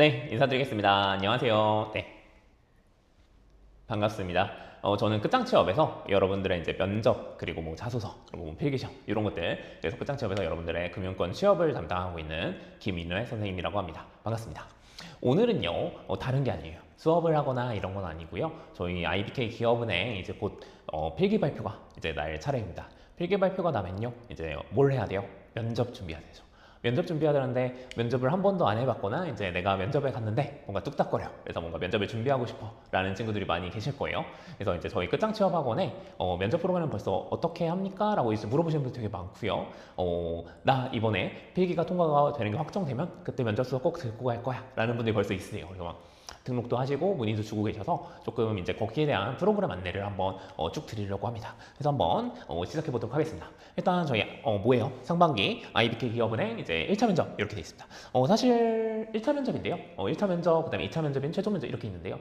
네, 인사드리겠습니다. 안녕하세요. 네, 반갑습니다. 저는 끝장 취업에서 여러분들의 이제 면접, 그리고 뭐 자소서, 그리고 뭐 필기시험, 이런 것들, 그래서 끝장 취업에서 여러분들의 금융권 취업을 담당하고 있는 김인회 선생님이라고 합니다. 반갑습니다. 오늘은요, 다른 게 아니에요. 수업을 하거나 이런 건 아니고요. 저희 IBK 기업은행 이제 곧 필기 발표가 이제 날 차례입니다. 필기 발표가 나면요, 이제 뭘 해야 돼요? 면접 준비해야 되죠. 면접 준비해야 되는데 면접을 한 번도 안 해봤거나 이제 내가 면접에 갔는데 뭔가 뚝딱거려. 그래서 뭔가 면접을 준비하고 싶어 라는 친구들이 많이 계실 거예요. 그래서 이제 저희 끝장 취업학원에 면접 프로그램 벌써 어떻게 합니까? 라고 이제 물어보시는 분들 되게 많고요. 나 이번에 필기가 통과가 되는 게 확정되면 그때 면접 수업 꼭 듣고 갈 거야 라는 분들이 벌써 있으세요. 그래서 막 등록도 하시고 문의도 주고 계셔서 조금 이제 거기에 대한 프로그램 안내를 한번 쭉 드리려고 합니다. 그래서 한번 시작해 보도록 하겠습니다. 일단 저희 뭐예요? 상반기 IBK 기업은행 이제 1차 면접 이렇게 돼 있습니다. 사실 1차 면접인데요. 1차 면접, 그다음에 2차 면접인 최종 면접 이렇게 있는데요.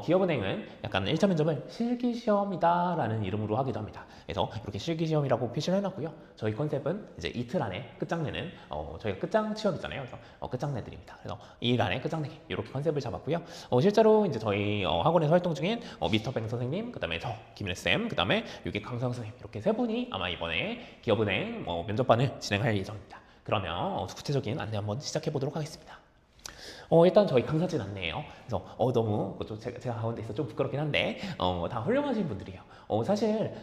기업은행은 약간 1차 면접을 실기시험이다 라는 이름으로 하기도 합니다. 그래서 이렇게 실기시험이라고 표시를 해놨고요. 저희 컨셉은 이제 이틀 안에 끝장내는 저희가 끝장 취업이잖아요. 그래서 끝장내드립니다. 그래서 이 일 안에 끝장내기 이렇게 컨셉을 잡았고요. 실제로 이제 저희 학원에서 활동 중인 미스터 뱅 선생님, 그 다음에 저 김인혜 쌤, 그 다음에 여기 강성 선생님 이렇게 세 분이 아마 이번에 기업은행 면접반을 진행할 예정입니다. 그러면 구체적인 안내 한번 시작해 보도록 하겠습니다. 일단 저희 강사진 안내예요. 그래서 너무 제가 가운데 있어 좀 부끄럽긴 한데 다 훌륭하신 분들이에요. 사실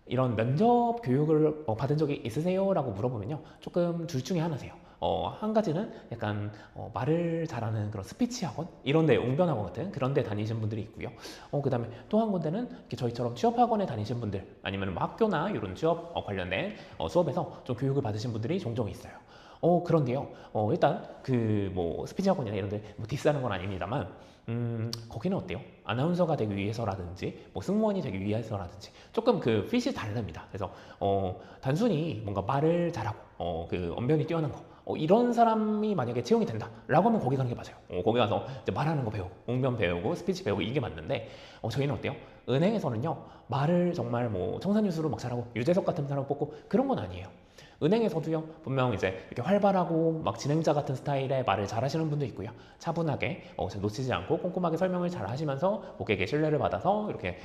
이런 면접 교육을 받은 적이 있으세요? 라고 물어보면요. 조금 둘 중에 하나세요. 한 가지는 약간 말을 잘하는 그런 스피치 학원 이런 데 웅변학원 같은 그런 데 다니신 분들이 있고요. 그 다음에 또 한 군데는 저희처럼 취업학원에 다니신 분들 아니면 뭐 학교나 이런 취업 관련된 수업에서 좀 교육을 받으신 분들이 종종 있어요. 그런데요. 일단 그 뭐 스피치 학원이나 이런 데 뭐 디스하는 건 아닙니다만 거기는 어때요? 아나운서가 되기 위해서라든지 뭐 승무원이 되기 위해서라든지 조금 그 핏이 다릅니다. 그래서 단순히 뭔가 말을 잘하고 그 언변이 뛰어난 거 이런 사람이 만약에 채용이 된다라고 하면 거기 가는 게 맞아요. 거기 가서 이제 말하는 거 배우고 웅변 배우고 스피치 배우고 이게 맞는데 저희는 어때요? 은행에서는요 말을 정말 뭐 청산유수로 막 잘하고 유재석 같은 사람 뽑고 그런 건 아니에요. 은행에서도요 분명 이제 이렇게 활발하고 막 진행자 같은 스타일의 말을 잘 하시는 분도 있고요. 차분하게 놓치지 않고 꼼꼼하게 설명을 잘 하시면서 고객의 신뢰를 받아서 이렇게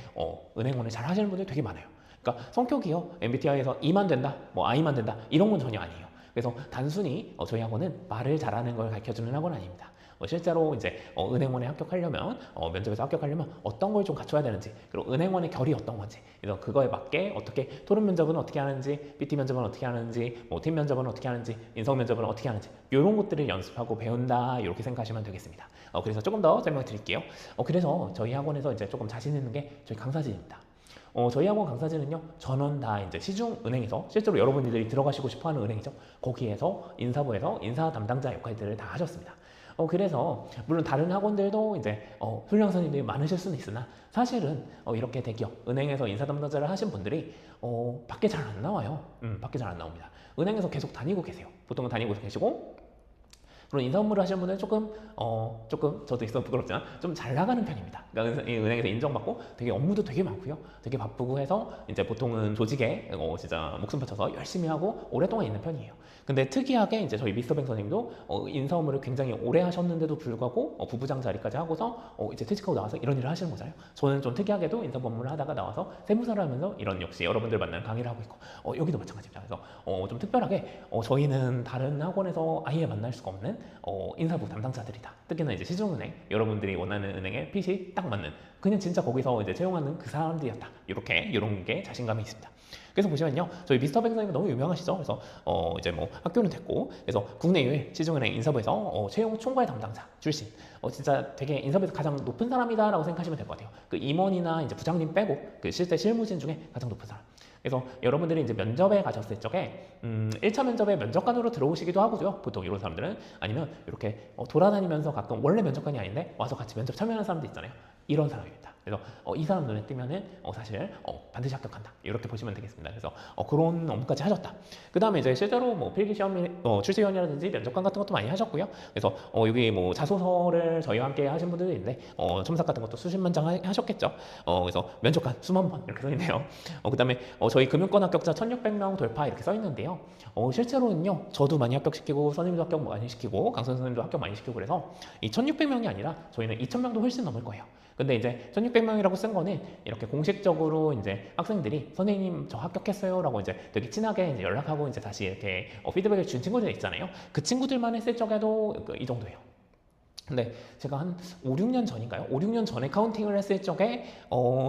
은행원을 잘 하시는 분들이 되게 많아요. 그러니까 성격이요 MBTI에서 E만 된다 뭐 I만 된다 이런 건 전혀 아니에요. 그래서 단순히 저희 학원은 말을 잘하는 걸 가르쳐주는 학원 아닙니다. 실제로 이제 은행원에 합격하려면 면접에서 합격하려면 어떤 걸 좀 갖춰야 되는지 그리고 은행원의 결이 어떤 건지 그래서 그거에 맞게 어떻게 토론 면접은 어떻게 하는지 PT 면접은 어떻게 하는지 뭐 팀 면접은 어떻게 하는지 인성 면접은 어떻게 하는지 이런 것들을 연습하고 배운다 이렇게 생각하시면 되겠습니다. 그래서 조금 더 설명 드릴게요. 그래서 저희 학원에서 이제 조금 자신 있는 게 저희 강사진입니다. 저희 학원 강사진은요 전원 다 이제 시중은행에서 실제로 여러분들이 들어가시고 싶어하는 은행이죠. 거기에서 인사부에서 인사 담당자 역할들을 다 하셨습니다. 그래서 물론 다른 학원들도 이제 훌륭한 선생님들이 많으실 수는 있으나 사실은 이렇게 대기업 은행에서 인사 담당자를 하신 분들이 밖에 잘 안 나와요. 밖에 잘 안 나옵니다. 은행에서 계속 다니고 계세요. 보통은 다니고 계시고 그런 인사 업무를 하시는 분은 조금 저도 있어 부끄럽지만 좀 잘 나가는 편입니다. 그러니까 은행에서 인정받고 되게 업무도 되게 많고요. 되게 바쁘고 해서 이제 보통은 조직에 진짜 목숨 바쳐서 열심히 하고 오랫동안 있는 편이에요. 근데 특이하게 이제 저희 미스터 뱅 선생님도 인사 업무를 굉장히 오래 하셨는데도 불구하고 부부장 자리까지 하고서 이제 퇴직하고 나와서 이런 일을 하시는 거잖아요. 저는 좀 특이하게도 인사 업무를 하다가 나와서 세무사를 하면서 이런 역시 여러분들 만나는 강의를 하고 있고 여기도 마찬가지입니다. 그래서 좀 특별하게 저희는 다른 학원에서 아예 만날 수가 없는 인사부 담당자들이다. 특히나 이제 시중은행 여러분들이 원하는 은행에 핏이 딱 맞는 그냥 진짜 거기서 이제 채용하는 그 사람들이었다. 이런 게 자신감이 있습니다. 그래서 보시면요, 저희 미스터 뱅 선생님 너무 유명하시죠. 그래서 이제 뭐 학교는 됐고, 그래서 국내 유일 시중은행 인사부에서 채용 총괄 담당자 출신. 진짜 되게 인사부에서 가장 높은 사람이다라고 생각하시면 될 것 같아요. 그 임원이나 이제 부장님 빼고 그 실제 실무진 중에 가장 높은 사람. 그래서 여러분들이 이제 면접에 가셨을 적에 1차 면접에 면접관으로 들어오시기도 하고요. 보통 이런 사람들은 아니면 이렇게 돌아다니면서 가끔 원래 면접관이 아닌데 와서 같이 면접 참여하는 사람도 있잖아요. 이런 사람입니다. 그래서 이 사람 눈에 띄면은 사실 반드시 합격한다 이렇게 보시면 되겠습니다. 그래서 그런 업무까지 하셨다. 그 다음에 이제 실제로 뭐 필기시험 출시위원이라든지 면접관 같은 것도 많이 하셨고요. 그래서 여기 뭐 자소서를 저희와 함께 하신 분들도 있는데 첨삭 같은 것도 수십만 장 하셨겠죠. 그래서 면접관 수만 번 이렇게 써 있네요. 그 다음에 저희 금융권 합격자 1600명 돌파 이렇게 써 있는데요. 실제로는요, 저도 많이 합격시키고 선생님도 합격 많이 시키고 강선 선생님도 합격 많이 시키고 그래서 이 1600명이 아니라 저희는 2000명도 훨씬 넘을 거예요. 근데 이제 1600명이라고 쓴 거는 이렇게 공식적으로 이제 학생들이 선생님 저 합격했어요 라고 이제 되게 친하게 이제 연락하고 이제 다시 이렇게 피드백을 준 친구들 있잖아요. 그 친구들만 했을 적에도 이 정도예요. 근데 제가 한 5, 6년 전인가요? 5, 6년 전에 카운팅을 했을 적에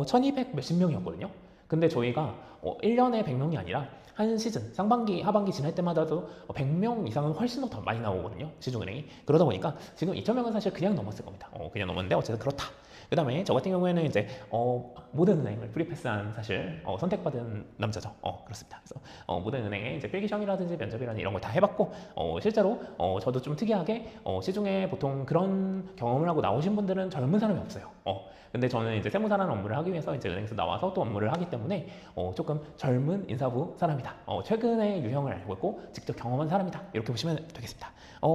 1200 몇십 명이었거든요. 근데 저희가 1년에 100명이 아니라 한 시즌, 상반기, 하반기 지날 때마다도 100명 이상은 훨씬 더 많이 나오거든요. 시중은행이. 그러다 보니까 지금 2000명은 사실 그냥 넘었을 겁니다. 그냥 넘었는데 어쨌든 그렇다. 그 다음에 저 같은 경우에는 이제 모든 은행을 프리패스한 사실 선택받은 남자죠. 그렇습니다. 그래서 모든 은행에 이제 필기시험이라든지 면접이라든지 이런 걸 다 해봤고 실제로 저도 좀 특이하게 시중에 보통 그런 경험을 하고 나오신 분들은 젊은 사람이 없어요. 근데 저는 이제 세무사라는 업무를 하기 위해서 이제 은행에서 나와서 또 업무를 하기 때문에 조금 젊은 인사부 사람이다. 최근에 유형을 알고 있고 직접 경험한 사람이다. 이렇게 보시면 되겠습니다.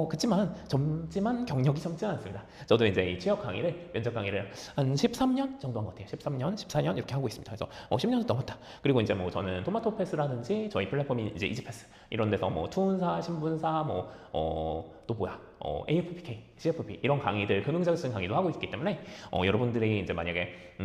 그렇지만 젊지만 경력이 젊지 않습니다. 저도 이제 이 취업 강의를 면접 강의를 한 13년 정도 한 것 같아요. 13년, 14년 이렇게 하고 있습니다. 그래서 10년 넘었다. 그리고 이제 뭐 저는 토마토 패스라든지 저희 플랫폼인 이제 이지패스 이런 데서 뭐 투운사, 신분사 또 뭐야 AFPK, CFP 이런 강의들 금융자격증 강의도 하고 있기 때문에 여러분들이 이제 만약에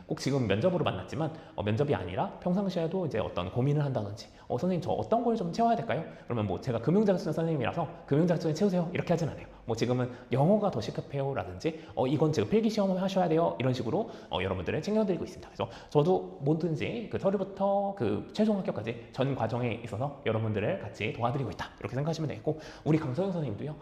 꼭 지금 면접으로 만났지만 면접이 아니라 평상시에도 이제 어떤 고민을 한다든지 선생님 저 어떤 걸 좀 채워야 될까요? 그러면 뭐 제가 금융자격증 선생님이라서 금융자격증 채우세요 이렇게 하진 않아요. 뭐 지금은 영어가 더 시급해요 라든지 이건 지금 필기시험을 하셔야 돼요 이런 식으로 여러분들을 챙겨드리고 있습니다. 그래서 저도 뭐든지 그 서류부터 그 최종 합격까지 전 과정에 있어서 여러분들을 같이 도와드리고 있다 이렇게 생각하시면 되겠고 우리 강서영 선생님도요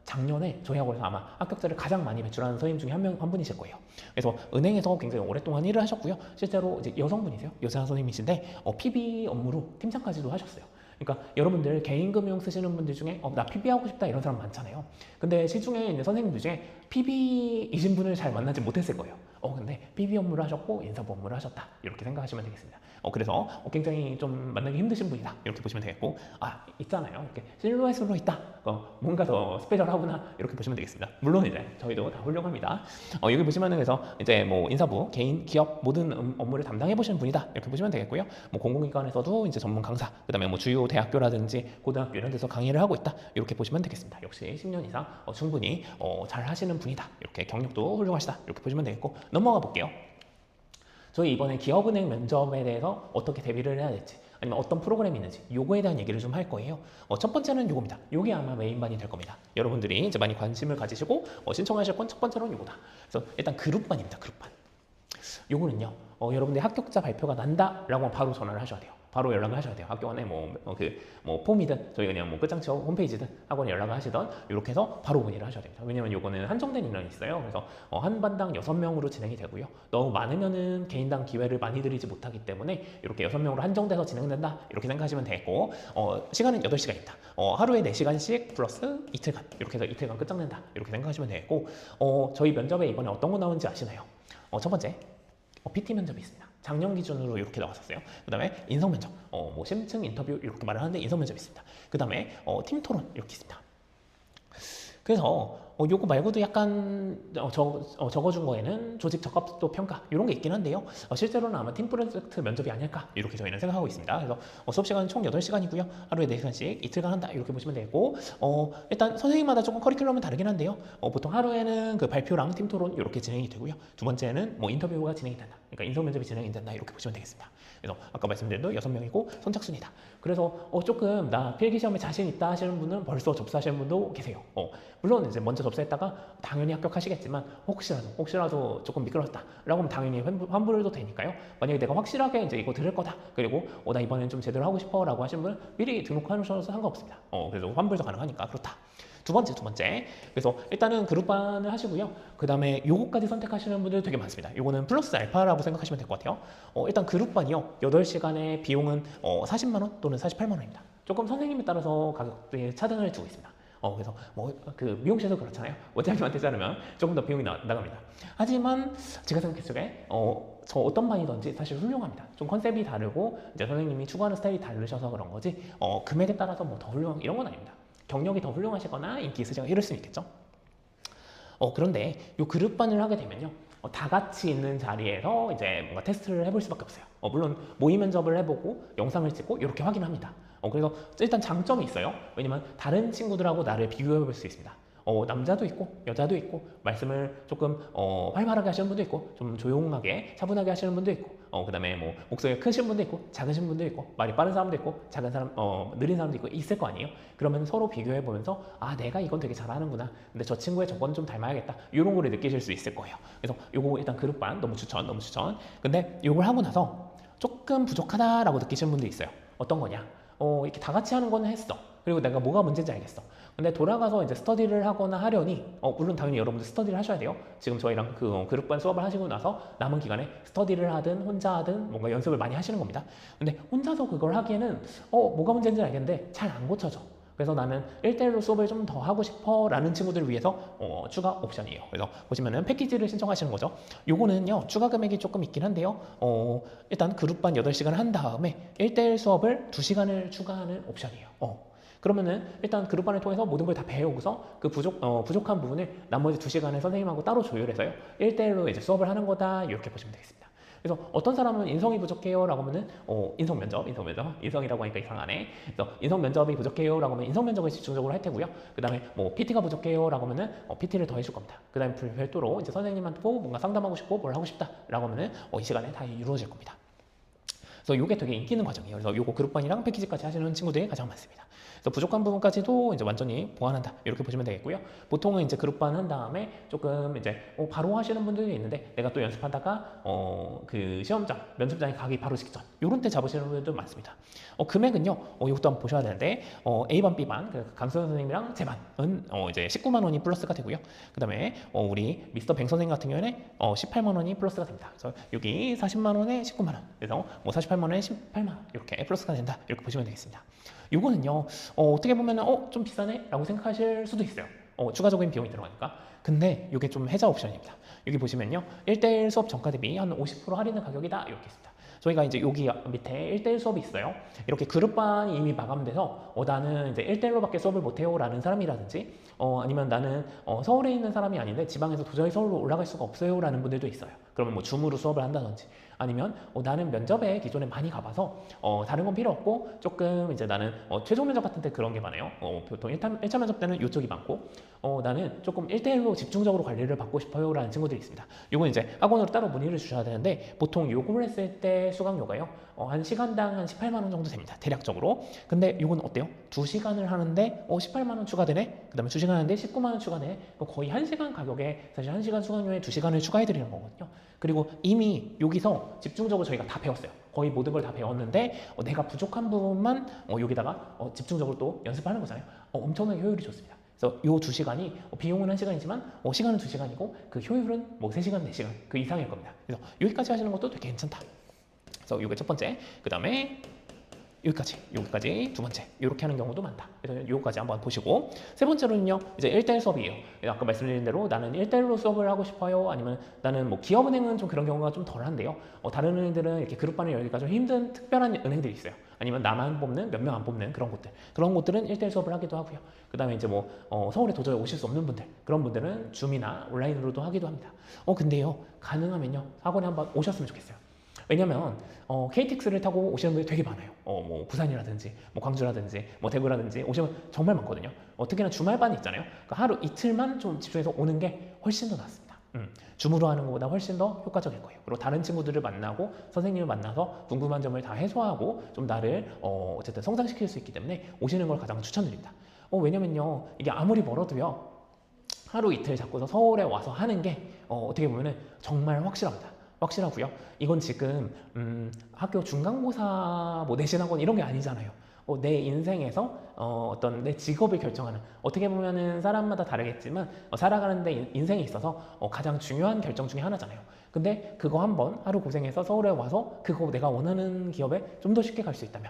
작년에 저희 학원에서 아마 합격자를 가장 많이 배출하는 선생님 중에 한 분이실 거예요. 그래서 은행에서 굉장히 오랫동안 일을 하셨고요. 실제로 이제 여성분이세요. 여자 선생님이신데 PB 업무로 팀장까지도 하셨어요. 그러니까 여러분들 개인금융 쓰시는 분들 중에 나 PB 하고 싶다 이런 사람 많잖아요. 근데 시중에 있는 선생님들 중에 PB이신 분을 잘 만나지 못했을 거예요. 근데 PB 업무를 하셨고 인사부 업무를 하셨다 이렇게 생각하시면 되겠습니다. 그래서 굉장히 좀 만나기 힘드신 분이다 이렇게 보시면 되겠고 있잖아요. 이렇게 실루엣으로 있다 뭔가 더 스페셜하구나 이렇게 보시면 되겠습니다. 물론 이제 저희도 다 훌륭합니다. 여기 보시면은 그래서 이제 뭐 인사부, 개인, 기업 모든 업무를 담당해 보시는 분이다 이렇게 보시면 되겠고요. 뭐 공공기관에서도 이제 전문 강사, 그다음에 뭐 주요 대학교라든지 고등학교 이런 데서 강의를 하고 있다 이렇게 보시면 되겠습니다. 역시 10년 이상 충분히 잘 하시는 분이다 이렇게 경력도 훌륭하시다 이렇게 보시면 되겠고 넘어가 볼게요. 저희 이번에 기업은행 면접에 대해서 어떻게 대비를 해야 될지 아니면 어떤 프로그램이 있는지 요거에 대한 얘기를 좀 할 거예요. 첫 번째는 요겁니다. 요게 아마 메인반이 될 겁니다. 여러분들이 이제 많이 관심을 가지시고 신청하실 건 첫 번째로는 요거다. 그래서 일단 그룹반입니다. 그룹반. 요거는요. 여러분들이 합격자 발표가 난다라고 바로 전화를 하셔야 돼요. 바로 연락을 하셔야 돼요. 학교원에 폼이든 저희 그냥 끝장 취업 홈페이지든 학원에 연락을 하시던 이렇게 해서 바로 문의를 하셔야 됩니다. 왜냐면 요거는 한정된 인원이 있어요. 그래서 한 반당 6명으로 진행이 되고요. 너무 많으면은 개인당 기회를 많이 드리지 못하기 때문에 이렇게 6명으로 한정돼서 진행된다 이렇게 생각하시면 되고 시간은 8시간입니다. 하루에 4시간씩 플러스 이틀간 이렇게 해서 이틀간 끝장낸다 이렇게 생각하시면 되고 저희 면접에 이번에 어떤 거 나오는지 아시나요? 첫 번째 PT 면접이 있습니다. 작년 기준으로 이렇게 나왔었어요. 그 다음에 인성 면접, 뭐 심층 인터뷰 이렇게 말을 하는데 인성 면접이 있습니다. 그 다음에 팀 토론 이렇게 있습니다. 그래서 요거 말고도 약간 적어준 거에는 조직 적합도 평가 이런 게 있긴 한데요. 실제로는 아마 팀 프로젝트 면접이 아닐까 이렇게 저희는 생각하고 있습니다. 그래서 수업 시간은 총 8시간이고요. 하루에 4시간씩 이틀간 한다 이렇게 보시면 되고 일단 선생님마다 조금 커리큘럼은 다르긴 한데요. 보통 하루에는 그 발표랑 팀 토론 이렇게 진행이 되고요. 두 번째는 뭐 인터뷰가 진행이 된다. 그러니까 인성 면접이 진행이 된다 이렇게 보시면 되겠습니다. 그래서 아까 말씀드린 대로 6명이고 선착순이다. 그래서 조금 나 필기시험에 자신 있다 하시는 분은 벌써 접수하시는 분도 계세요. 물론 이제 먼저 접수했다가 당연히 합격하시겠지만 혹시라도 조금 미끄러졌다 라고 하면 당연히 환불도 되니까요. 만약에 내가 확실하게 이제 이거 들을 거다 그리고 나 이번엔 좀 제대로 하고 싶어 라고 하시는 분은 미리 등록하셔도 상관없습니다. 그래서 환불도 가능하니까 그렇다. 두 번째. 그래서 일단은 그룹반을 하시고요. 그 다음에 요거까지 선택하시는 분들 되게 많습니다. 요거는 플러스 알파라고 생각하시면 될 것 같아요. 일단 그룹반이요. 8시간의 비용은 40만 원 또는 48만 원입니다. 조금 선생님에 따라서 가격대에 차등을 두고 있습니다. 그래서 뭐 그 미용실도 그렇잖아요. 원장님한테 자르면 조금 더 비용이 나갑니다. 하지만 제가 생각했을 때 저 어떤 반이든지 사실 훌륭합니다. 좀 컨셉이 다르고 이제 선생님이 추구하는 스타일이 다르셔서 그런 거지 금액에 따라서 뭐 더 훌륭한 이런 건 아닙니다. 경력이 더 훌륭하시거나 인기 있으시거나 이럴 수는 있겠죠. 그런데 이 그룹반을 하게 되면요. 다 같이 있는 자리에서 이제 뭔가 테스트를 해볼 수밖에 없어요. 물론 모의 면접을 해보고 영상을 찍고 이렇게 확인합니다. 그래서 일단 장점이 있어요. 왜냐면 다른 친구들하고 나를 비교해 볼 수 있습니다. 남자도 있고 여자도 있고 말씀을 조금 활발하게 하시는 분도 있고 좀 조용하게 차분하게 하시는 분도 있고 그 다음에 뭐 목소리가 크신 분도 있고 작으신 분도 있고 말이 빠른 사람도 있고 작은 사람 느린 사람도 있고 있을 거 아니에요. 그러면 서로 비교해 보면서 아 내가 이건 되게 잘하는구나 근데 저 친구의 저건 좀 닮아야겠다 이런 거를 느끼실 수 있을 거예요. 그래서 요거 일단 그룹반 너무 추천. 근데 요걸 하고 나서 조금 부족하다라고 느끼시는 분도 있어요. 어떤 거냐 이렇게 다 같이 하는 거는 했어. 그리고 내가 뭐가 문제인지 알겠어. 근데 돌아가서 이제 스터디를 하거나 하려니 물론 당연히 여러분들 스터디를 하셔야 돼요. 지금 저희랑 그 그룹반 수업을 하시고 나서 남은 기간에 스터디를 하든 혼자 하든 뭔가 연습을 많이 하시는 겁니다. 근데 혼자서 그걸 하기에는 뭐가 문제인지 알겠는데 잘 안 고쳐져. 그래서 나는 1대1로 수업을 좀 더 하고 싶어 라는 친구들을 위해서 추가 옵션이에요. 그래서 보시면은 패키지를 신청하시는 거죠. 요거는요 추가 금액이 조금 있긴 한데요. 일단 그룹반 8시간 한 다음에 1대1 수업을 2시간을 추가하는 옵션이에요. 그러면은 일단 그룹반을 통해서 모든 걸 다 배우고서 그 부족한 부분을 나머지 2시간을 선생님하고 따로 조율해서요 1대1로 이제 수업을 하는 거다 이렇게 보시면 되겠습니다. 그래서 어떤 사람은 인성이 부족해요 라고 하면은 인성 면접 인성이라고 하니까 이상하네. 그래서 인성 면접이 부족해요 라고 하면 인성 면접을 집중적으로 할 테고요. 그 다음에 뭐 PT가 부족해요 라고 하면은 PT를 더 해줄 겁니다. 그 다음에 별도로 이제 선생님한테 뭔가 상담하고 싶고 뭘 하고 싶다 라고 하면은 이 시간에 다 이루어질 겁니다. 그래서 이게 되게 인기 있는 과정이에요. 그래서 요거 그룹반이랑 패키지까지 하시는 친구들이 가장 많습니다. 그래서 부족한 부분까지도 이제 완전히 보완한다 이렇게 보시면 되겠고요. 보통은 이제 그룹반 한 다음에 조금 이제 바로 하시는 분들이 있는데 내가 또 연습하다가 그 시험장 면접장에 가기 바로 직전 요런 때 잡으시는 분들도 많습니다. 금액은요 이것도 한번 보셔야 되는데 A반 B반 그 강소연 선생님이랑 제 반은 이제 19만 원이 플러스가 되고요. 그 다음에 우리 미스터 뱅 선생님 같은 경우에는 18만 원이 플러스가 됩니다. 그래서 여기 40만 원에 19만 원 그래서 뭐 48만 원에 18만 원 이렇게 플러스가 된다 이렇게 보시면 되겠습니다. 요거는요 어떻게 보면은 좀 비싸네 라고 생각하실 수도 있어요. 추가적인 비용이 들어가니까. 근데 이게 좀 해자 옵션입니다. 여기 보시면요 1대1 수업 정가 대비 한 50% 할인의 가격이다 이렇게 있습니다. 저희가 이제 여기 밑에 1대1 수업이 있어요. 이렇게 그룹반이 이미 마감돼서 나는 이제 1대1로밖에 수업을 못해요 라는 사람이라든지 아니면 나는 서울에 있는 사람이 아닌데 지방에서 도저히 서울로 올라갈 수가 없어요 라는 분들도 있어요. 그러면 뭐 줌으로 수업을 한다든지 아니면 나는 면접에 기존에 많이 가봐서 다른 건 필요 없고 조금 이제 나는 최종 면접 같은 데 그런 게 많아요. 보통 1차 면접 때는 이쪽이 많고 나는 조금 1대1로 집중적으로 관리를 받고 싶어요 라는 친구들이 있습니다. 요건 이제 학원으로 따로 문의를 주셔야 되는데 보통 요금을 했을 때 수강료가요 한 시간당 한 18만 원 정도 됩니다. 대략적으로. 근데 요건 어때요? 2시간을 하는데 18만 원 추가되네? 그 다음에 2시간 하는데 19만 원 추가되네? 거의 1시간 가격에 사실 1시간 수강료에 2시간을 추가해드리는 거거든요. 그리고 이미 여기서 집중적으로 저희가 다 배웠어요. 거의 모든 걸 다 배웠는데 내가 부족한 부분만 여기다가 집중적으로 또 연습하는 거잖아요. 엄청나게 효율이 좋습니다. 그래서 요 2시간이 비용은 1시간이지만 시간은 2시간이고 그 효율은 뭐 3시간, 4시간 그 이상일 겁니다. 그래서 여기까지 하시는 것도 되게 괜찮다. 그래서 이게 첫 번째. 그 다음에 여기까지 두 번째 이렇게 하는 경우도 많다. 그래서 요거까지 한번 보시고 세 번째로는요 이제 1대1 수업이에요. 아까 말씀드린 대로 나는 1대1로 수업을 하고 싶어요. 아니면 나는 뭐 기업은행은 좀 그런 경우가 좀 덜한데요. 다른 은행들은 이렇게 그룹반을 열기가 좀 힘든 특별한 은행들이 있어요. 아니면 나만 뽑는 몇 명 안 뽑는 그런 곳들은 1대1 수업을 하기도 하고요. 그 다음에 이제 뭐 서울에 도저히 오실 수 없는 분들 그런 분들은 줌이나 온라인으로도 하기도 합니다. 근데요 가능하면요 학원에 한번 오셨으면 좋겠어요. 왜냐면 KTX를 타고 오시는 분들이 되게 많아요. 뭐 부산이라든지 뭐 광주라든지 뭐 대구라든지 오시면 정말 많거든요. 특히나 주말반 있잖아요. 그러니까 하루 이틀만 좀 집중해서 오는 게 훨씬 더 낫습니다. 줌으로 하는 것보다 훨씬 더 효과적일 거예요. 그리고 다른 친구들을 만나고 선생님을 만나서 궁금한 점을 다 해소하고 좀 나를 어쨌든 성장시킬 수 있기 때문에 오시는 걸 가장 추천드립니다. 왜냐면요 이게 아무리 멀어도요 하루 이틀 잡고서 서울에 와서 하는 게 어떻게 보면은 정말 확실하고요. 이건 지금 학교 중간고사 뭐 내신 학원 이런 게 아니잖아요. 내 인생에서 어떤 내 직업을 결정하는, 어떻게 보면은 사람마다 다르겠지만 살아가는데 인생에 있어서 가장 중요한 결정 중에 하나잖아요. 근데 그거 한번 하루 고생해서 서울에 와서 그거 내가 원하는 기업에 좀 더 쉽게 갈 수 있다면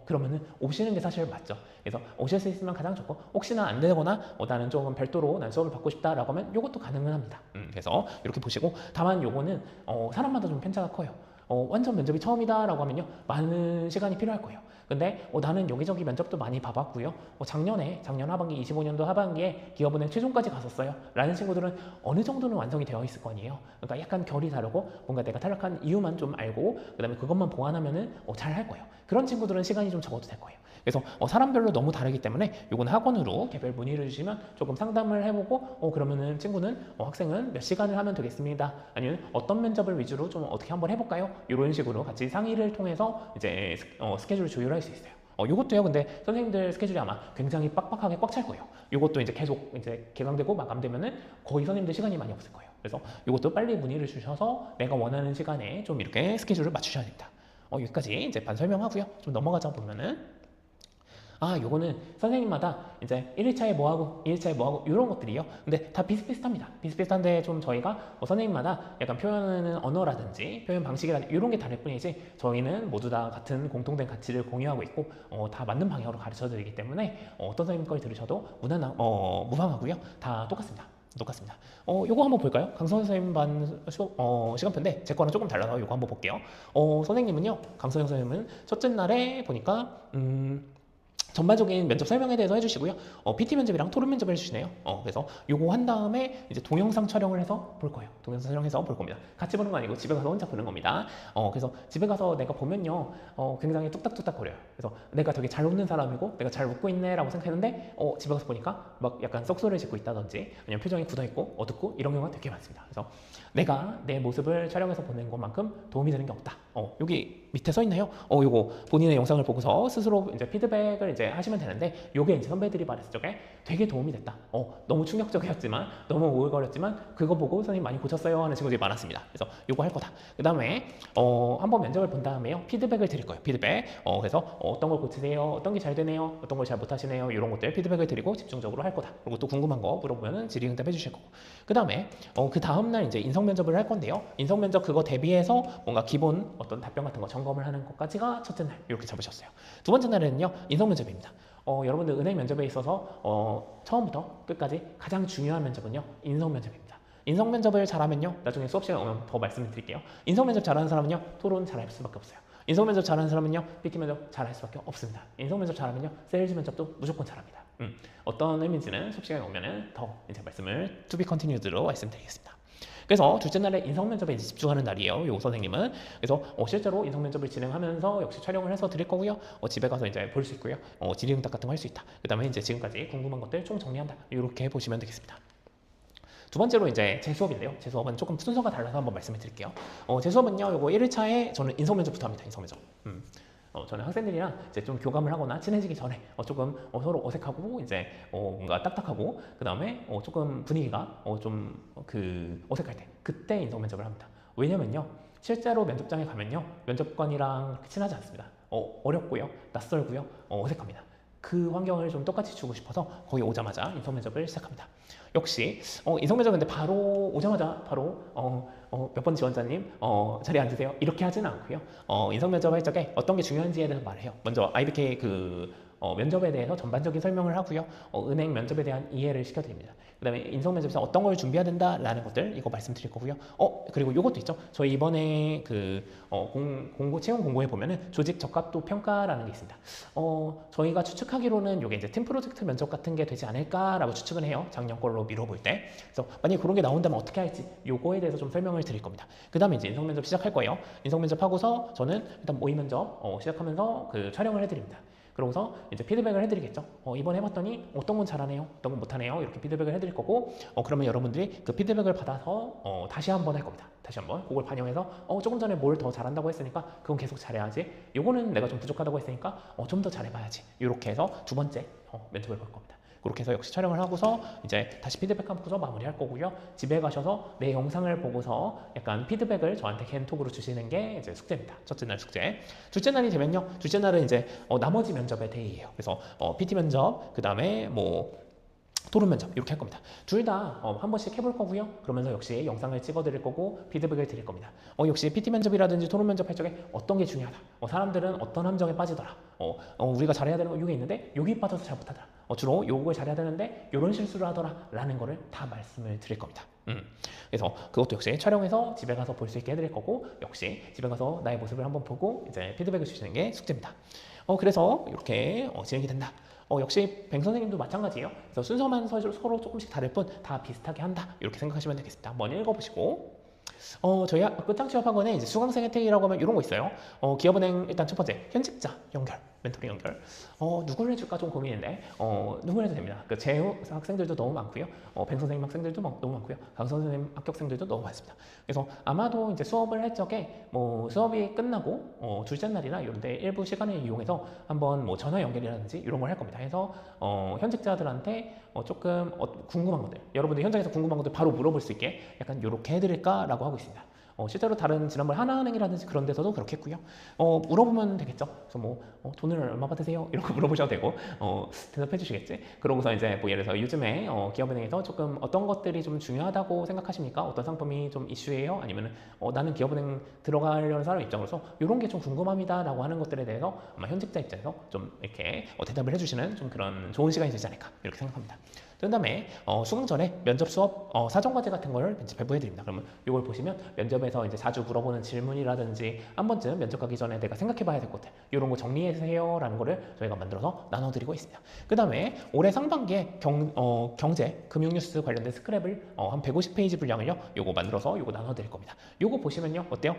그러면은 오시는 게 사실 맞죠. 그래서 오실 수 있으면 가장 좋고, 혹시나 안 되거나 나는 조금 별도로 난 수업을 받고 싶다라고 하면 이것도 가능은 합니다. 그래서 이렇게 보시고, 다만 요거는 사람마다 좀 편차가 커요. 완전 면접이 처음이다 라고 하면요, 많은 시간이 필요할 거예요. 근데 나는 여기저기 면접도 많이 봐봤고요, 작년 하반기 25년도 하반기에 기업은행 최종까지 갔었어요 라는 친구들은 어느 정도는 완성이 되어 있을 거 아니에요. 그러니까 약간 결이 다르고 뭔가 내가 탈락한 이유만 좀 알고 그 다음에 그것만 보완하면은 잘 할 거예요. 그런 친구들은 시간이 좀 적어도 될 거예요. 그래서 사람별로 너무 다르기 때문에 요건 학원으로 개별 문의를 주시면 조금 상담을 해보고 그러면은 친구는 학생은 몇 시간을 하면 되겠습니다, 아니면 어떤 면접을 위주로 좀 어떻게 한번 해볼까요, 이런 식으로 같이 상의를 통해서 이제 스케줄을 조율할 수 있어요. 요것도요, 근데 선생님들 스케줄이 아마 굉장히 빡빡하게 꽉 찰 거예요. 요것도 이제 계속 이제 개강되고 마감되면은 거의 선생님들 시간이 많이 없을 거예요. 그래서 요것도 빨리 문의를 주셔서 내가 원하는 시간에 좀 이렇게 스케줄을 맞추셔야 됩니다. 여기까지 이제 반 설명하고요. 좀 넘어가자 보면은, 요거는 선생님마다 이제 1일차에 뭐하고 2일차에 뭐하고 이런 것들이요. 근데 다 비슷비슷합니다. 비슷비슷한데 좀 저희가 선생님마다 약간 표현하는 언어라든지 표현 방식이라든지 이런 게 다를 뿐이지, 저희는 모두 다 같은 공통된 가치를 공유하고 있고 다 맞는 방향으로 가르쳐 드리기 때문에 어떤 선생님 걸 들으셔도 무방하고요. 다 똑같습니다. 요거 한번 볼까요? 강선 선생님 반 시간표인데 제 거랑 조금 달라서 요거 한번 볼게요. 선생님은요, 강선 선생님은 첫째 날에 보니까 전반적인 면접 설명에 대해서 해주시고요. PT 면접이랑 토론 면접을 해주시네요. 그래서 요거 한 다음에 이제 동영상 촬영을 해서 볼 거예요. 동영상 촬영해서 볼 겁니다. 같이 보는 거 아니고 집에 가서 혼자 보는 겁니다. 그래서 집에 가서 내가 보면요, 굉장히 뚝딱뚝딱 거려요. 그래서 내가 되게 잘 웃는 사람이고 내가 잘 웃고 있네라고 생각했는데 집에 가서 보니까 막 약간 썩소리를 짓고 있다든지 아니면 표정이 굳어있고 어둡고 이런 경우가 되게 많습니다. 그래서 내가 내 모습을 촬영해서 보낸 것만큼 도움이 되는 게 없다. 여기 밑에 써 있나요? 요거 본인의 영상을 보고서 스스로 이제 피드백을 이제 하시면 되는데, 요게 이제 선배들이 말했을 적에 되게 도움이 됐다. 너무 충격적이었지만, 너무 오글거렸지만 그거 보고 선생님 많이 고쳤어요 하는 친구들이 많았습니다. 그래서 요거 할 거다. 그 다음에 한번 면접을 본 다음에요, 피드백을 드릴 거예요. 피드백. 그래서 어떤 걸 고치세요, 어떤 게 잘 되네요, 어떤 걸 잘 못하시네요, 이런 것들 피드백을 드리고 집중적으로 할 거다. 그리고 또 궁금한 거 물어보면은 질의응답 해주실 거고. 그 다음에 그 다음날 이제 인성 면접을 할 건데요, 인성 면접 그거 대비해서 뭔가 기본 어떤 답변 같은 거 점검을 하는 것까지가 첫째 날 이렇게 잡으셨어요. 두 번째 날에는요, 인성 면접입니다. 여러분들 은행 면접에 있어서 처음부터 끝까지 가장 중요한 면접은요, 인성 면접입니다. 인성 면접을 잘하면요, 나중에 수업 시간 오면 더 말씀을 드릴게요. 인성 면접 잘하는 사람은요, 토론 잘할 수밖에 없어요. 인성 면접 잘하는 사람은요, PT 면접 잘할 수밖에 없습니다. 인성 면접 잘하면요, 세일즈 면접도 무조건 잘합니다. 어떤 의미인지는 수업 시간에 오면은 더 이제 말씀을 to be continued로 말씀드리겠습니다. 그래서 둘째 날에 인성 면접에 이제 집중하는 날이에요, 요 선생님은. 그래서 실제로 인성 면접을 진행하면서 역시 촬영을 해서 드릴 거고요. 집에 가서 이제 볼 수 있고요. 질의응답 같은 거 할 수 있다. 그 다음에 이제 지금까지 궁금한 것들 총 정리한다. 이렇게 보시면 되겠습니다. 두 번째로 이제 제 수업인데요. 제 수업은 조금 순서가 달라서 한번 말씀을 드릴게요. 제 수업은요, 요거 1일차에 저는 인성 면접부터 합니다. 인성 면접. 저는 학생들이랑 이제 좀 교감을 하거나 친해지기 전에 조금 서로 어색하고 이제 뭔가 딱딱하고 그 다음에 조금 분위기가 좀 어색할 때, 그때 인성 면접을 합니다. 왜냐면요, 실제로 면접장에 가면요, 면접관이랑 친하지 않습니다. 어렵고요, 낯설고요, 어색합니다. 그 환경을 좀 똑같이 주고 싶어서 거기 오자마자 인성 면접을 시작합니다. 역시 인성 면접 근데 바로 오자마자 바로 몇 번 지원자님 자리에 앉으세요 이렇게 하지는 않고요. 인성 면접 할 적에 어떤 게 중요한지에 대해서 말해요. 먼저 IBK 면접에 대해서 전반적인 설명을 하고요. 은행 면접에 대한 이해를 시켜드립니다. 그 다음에 인성 면접에서 어떤 걸 준비해야 된다라는 것들 이거 말씀드릴 거고요. 그리고 이것도 있죠. 저희 이번에 채용 공고에 보면은 조직 적합도 평가라는 게 있습니다. 저희가 추측하기로는 이게 이제 팀 프로젝트 면접 같은 게 되지 않을까라고 추측은 해요. 작년 걸로 미뤄볼 때. 그래서 만약에 그런 게 나온다면 어떻게 할지 요거에 대해서 좀 설명을 드릴 겁니다. 그 다음에 이제 인성 면접 시작할 거예요. 인성 면접 하고서 저는 일단 모의 면접 시작하면서 촬영을 해드립니다. 그러고서 이제 피드백을 해드리겠죠. 이번 해봤더니 어떤 건 잘하네요, 어떤 건 못하네요, 이렇게 피드백을 해드릴 거고, 그러면 여러분들이 그 피드백을 받아서 다시 한번 할 겁니다. 다시 한번 그걸 반영해서 조금 전에 뭘 더 잘한다고 했으니까 그건 계속 잘해야지, 요거는 내가 좀 부족하다고 했으니까 좀 더 잘해봐야지, 이렇게 해서 두 번째 면접을 볼 겁니다. 그렇게 해서 역시 촬영을 하고서 이제 다시 피드백 하고서 마무리할 거고요. 집에 가셔서 내 영상을 보고서 약간 피드백을 저한테 겐톡으로 주시는 게 이제 숙제입니다. 첫째 날 숙제. 둘째 날이 되면요. 둘째 날은 이제 나머지 면접의 데이예요. 그래서 PT 면접, 그 다음에 뭐 토론 면접 이렇게 할 겁니다. 둘 다 한 번씩 해볼 거고요. 그러면서 역시 영상을 찍어 드릴 거고 피드백을 드릴 겁니다. 역시 PT 면접이라든지 토론 면접 할 적에 어떤 게 중요하다. 사람들은 어떤 함정에 빠지더라. 우리가 잘해야 되는 거 이게 있는데 여기 빠져서 잘 못하더라. 주로 요걸 잘해야 되는데 이런 실수를 하더라 라는 거를 다 말씀을 드릴 겁니다. 그래서 그것도 역시 촬영해서 집에 가서 볼 수 있게 해드릴 거고 역시 집에 가서 나의 모습을 한번 보고 이제 피드백을 주시는 게 숙제입니다. 그래서 이렇게 진행이 된다. 역시 뱅 선생님도 마찬가지예요. 그래서 순서만 서로 조금씩 다를 뿐 다 비슷하게 한다. 이렇게 생각하시면 되겠습니다. 한번 읽어보시고. 저희 끝장취업학원에 이제 수강생 혜택이라고 하면 이런 거 있어요. 기업은행 일단 첫 번째 현직자 연결, 멘토링 연결. 누구를 해줄까 좀 고민인데 누구를 해도 됩니다. 그 재우 학생들도 너무 많고요. 뱅 선생님 학생들도 너무 많고요. 강 선생님 합격생들도 너무 많습니다. 그래서 아마도 이제 수업을 할 적에 뭐 수업이 끝나고 둘째 날이나 이런 데 일부 시간을 이용해서 한번 뭐 전화 연결이라든지 이런 걸 할 겁니다. 해서 현직자들한테 조금 궁금한 것들, 여러분들 현장에서 궁금한 것들 바로 물어볼 수 있게 약간 이렇게 해드릴까라고 하고 있습니다. 실제로 다른 지난번 하나은행이라든지 그런 데서도 그렇게 했고요. 물어보면 되겠죠. 그래서 뭐 돈을 얼마 받으세요? 이런 거 물어보셔도 되고 대답해 주시겠지. 그러고서 이제 뭐 예를 들어서 요즘에 기업은행에서 조금 어떤 것들이 좀 중요하다고 생각하십니까? 어떤 상품이 좀 이슈예요? 아니면 나는 기업은행 들어가려는 사람 입장으로서 이런 게 좀 궁금합니다라고 하는 것들에 대해서 아마 현직자 입장에서 좀 이렇게 대답을 해주시는 좀 그런 좋은 시간이 되지 않을까 이렇게 생각합니다. 그 다음에 수강 전에 면접 수업 사전과제 같은 걸 이제 배부해 드립니다. 그러면 이걸 보시면 면접에서 이제 자주 물어보는 질문이라든지 한 번쯤 면접 가기 전에 내가 생각해 봐야 될 것들 이런 거 정리해주세요 라는 거를 저희가 만들어서 나눠드리고 있습니다. 그 다음에 올해 상반기에 경제, 금융뉴스 관련된 스크랩을 한 150페이지 분량을요 요거 만들어서 요거 나눠드릴 겁니다. 요거 보시면요 어때요?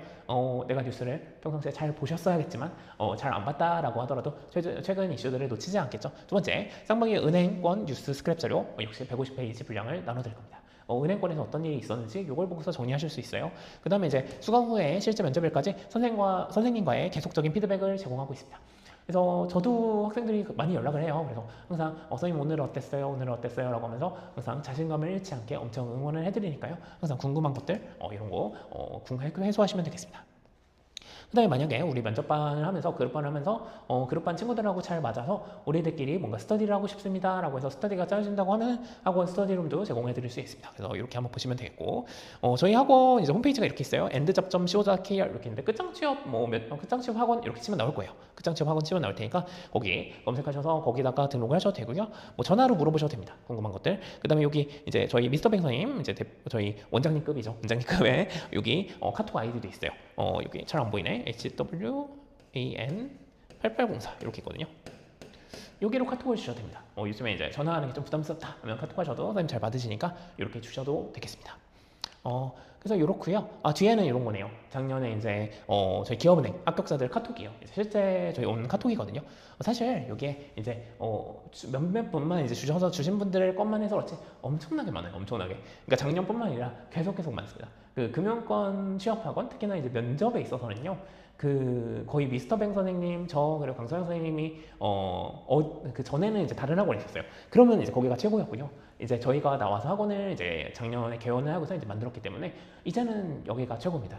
내가 뉴스를 평상시에 잘 보셨어야겠지만 잘 안 봤다라고 하더라도 최근 이슈들을 놓치지 않겠죠. 두 번째, 상반기 은행권 뉴스 스크랩 자료 역시 150페이지 분량을 나눠드릴 겁니다. 은행권에서 어떤 일이 있었는지 이걸 보고서 정리하실 수 있어요. 그 다음에 이제 수강 후에 실제 면접일까지 선생님과의 계속적인 피드백을 제공하고 있습니다. 그래서 저도 학생들이 많이 연락을 해요. 그래서 항상 선생님 오늘은 어땠어요? 오늘은 어땠어요? 라고 하면서 항상 자신감을 잃지 않게 엄청 응원을 해드리니까요. 항상 궁금한 것들 이런 거 해소하시면 되겠습니다. 그 다음에 만약에 우리 면접반을 하면서 그룹반을 하면서 그룹반 친구들하고 잘 맞아서 우리들끼리 뭔가 스터디를 하고 싶습니다 라고 해서 스터디가 짜여진다고 하면 학원 스터디룸도 제공해 드릴 수 있습니다. 그래서 이렇게 한번 보시면 되겠고 저희 학원 이제 홈페이지가 이렇게 있어요. end.co.kr 이렇게 있는데 끝장취업 끝장취업 학원 이렇게 치면 나올 거예요. 끝장취업 학원 치면 나올 테니까 거기 검색하셔서 거기다가 등록을 하셔도 되고요. 뭐 전화로 물어보셔도 됩니다. 궁금한 것들. 그 다음에 여기 이제 저희 미스터 뱅 선생님 이제 저희 원장님급이죠. 원장님급에 여기 카톡 아이디도 있어요. 여기 잘 안 보이네. HWAN8804 이렇게 있거든요. 여기로 카톡을 주셔도 됩니다. 요즘에 이제 전화하는 게 좀 부담스럽다 하면 카톡 하셔도 선생님 잘 받으시니까 이렇게 주셔도 되겠습니다. 그래서 이렇고요. 뒤에는 이런 거네요. 작년에 이제 저희 기업은행 합격자들 카톡이요. 실제 저희 온 카톡이거든요. 사실 여기에 이제 몇몇 분만 이제 주셔서 주신 분들 것만 해서 그렇지 엄청나게 많아요. 엄청나게. 그러니까 작년뿐만 아니라 계속 많습니다. 그 금융권 취업학원 특히나 이제 면접에 있어서는요. 그 거의 미스터 뱅 선생님, 저 그리고 강서영 선생님이 그 전에는 이제 다른 학원에 있었어요. 그러면 이제 거기가 최고였고요. 이제 저희가 나와서 학원을 이제 작년에 개원을 하고서 이제 만들었기 때문에 이제는 여기가 최고입니다.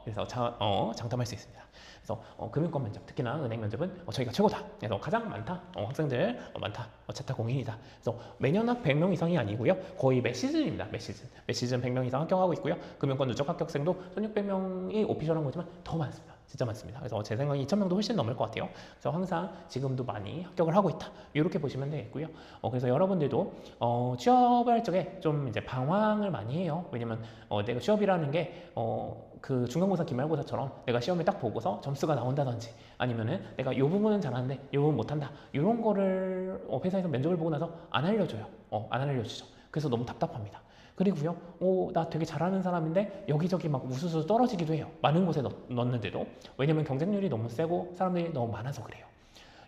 그래서 장담할 수 있습니다. 그래서 금융권 면접, 특히나 은행 면접은 저희가 최고다. 그래서 가장 많다. 학생들 많다. 차타 공인이다. 그래서 매년 학 100명 이상이 아니고요. 거의 매 시즌입니다. 매 시즌 100명 이상 합격하고 있고요. 금융권 누적 합격생도 1600명이 오피셜한 거지만 더 많습니다. 진짜 많습니다. 그래서 제 생각에 2000명도 훨씬 넘을 것 같아요. 그래서 항상 지금도 많이 합격을 하고 있다. 이렇게 보시면 되겠고요. 그래서 여러분들도 취업을 할 적에 좀 이제 방황을 많이 해요. 왜냐면 내가 취업이라는 게 그 중간고사, 기말고사처럼 내가 시험을 딱 보고서 점수가 나온다든지 아니면은 내가 이 부분은 잘하는데 이 부분 못한다. 이런 거를 회사에서 면접을 보고 나서 안 알려줘요. 안 알려주죠. 그래서 너무 답답합니다. 그리고요, 나 되게 잘하는 사람인데 여기저기 막 우수수 떨어지기도 해요. 많은 곳에 넣었는데도. 왜냐면 경쟁률이 너무 세고 사람들이 너무 많아서 그래요.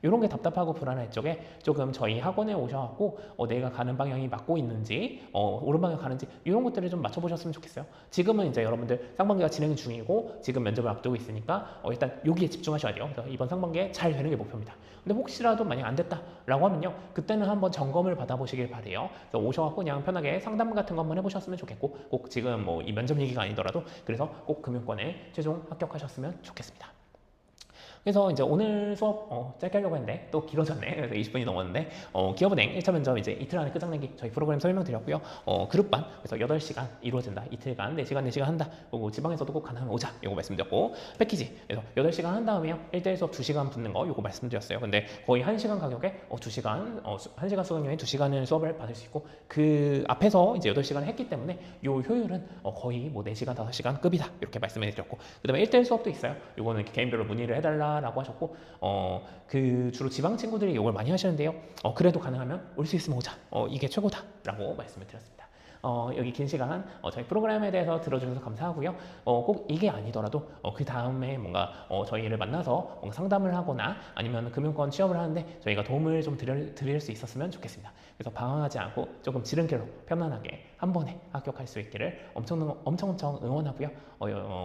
이런 게 답답하고 불안할 적에 조금 저희 학원에 오셔갖고 내가 가는 방향이 맞고 있는지 옳은 방향 가는지 이런 것들을 좀 맞춰보셨으면 좋겠어요. 지금은 이제 여러분들 상반기가 진행 중이고 지금 면접을 앞두고 있으니까 일단 여기에 집중하셔야 돼요. 그래서 이번 상반기에 잘 되는 게 목표입니다. 근데 혹시라도 만약 안 됐다라고 하면요, 그때는 한번 점검을 받아보시길 바래요. 그래서 오셔갖고 그냥 편하게 상담 같은 거 한번 해보셨으면 좋겠고, 꼭 지금 뭐 이 면접 얘기가 아니더라도 그래서 꼭 금융권에 최종 합격하셨으면 좋겠습니다. 그래서 이제 오늘 수업 짧게 하려고 했는데 또 길어졌네. 그래서 20분이 넘었는데 기업은행 1차 면접 이제 이틀 안에 끝장내기 저희 프로그램 설명드렸고요. 그룹반 그래서 8시간 이루어진다. 이틀간 4시간 4시간 한다. 그리고 지방에서도 꼭 가능하면 오자. 요거 말씀드렸고, 패키지 그래서 8시간 한 다음에요 1대1 수업 2시간 붙는 거 요거 말씀드렸어요. 근데 거의 1시간 가격에 2시간 1시간 수강료에 2시간을 수업을 받을 수 있고, 그 앞에서 이제 8시간 했기 때문에 요 효율은 거의 뭐 4시간 5시간 급이다. 이렇게 말씀해 드렸고, 그 다음에 1대1 수업도 있어요. 요거는 개인별로 문의를 해달라 라고 하셨고, 그 주로 지방 친구들이 이걸 많이 하시는데요. 그래도 가능하면 올 수 있으면 오자. 이게 최고다 라고 말씀을 드렸습니다. 여기 긴 시간 저희 프로그램에 대해서 들어주셔서 감사하고요. 꼭 이게 아니더라도 그 다음에 뭔가 저희를 만나서 뭔가 상담을 하거나 아니면 금융권 취업을 하는데 저희가 도움을 좀 드릴 수 있었으면 좋겠습니다. 그래서 방황하지 않고 조금 지름길로 편안하게 한 번에 합격할 수 있기를 엄청 응원하고요.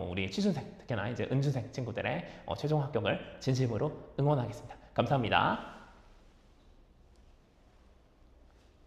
우리 취준생, 특히나 이제 은준생 친구들의 최종 합격을 진심으로 응원하겠습니다. 감사합니다.